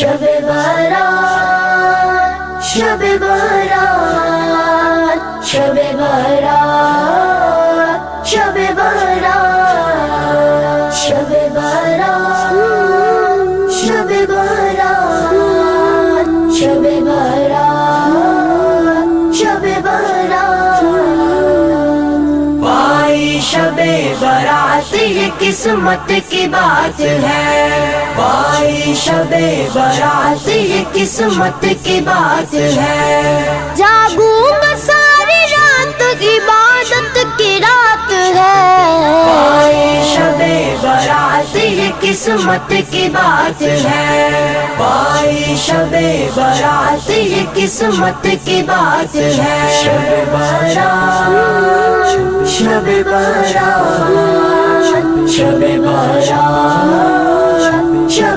शबे बारात, शबे बारात, शबे बारात, शबे बारात, शबे बारात, शबे बारात, शबे बारात, शबे बारात। भाई शबे बारात ये किस्मत की बात है, भाई शबे बारात ये किस्मत की बात है। जागूंगा सारी रात इबादत की रात है, भाई शबे बारात ये किस्मत की बात है, भाई शबे बारात ये किस्मत की बात है। शबे बारात, शबे बारात, शबे बारात, शबे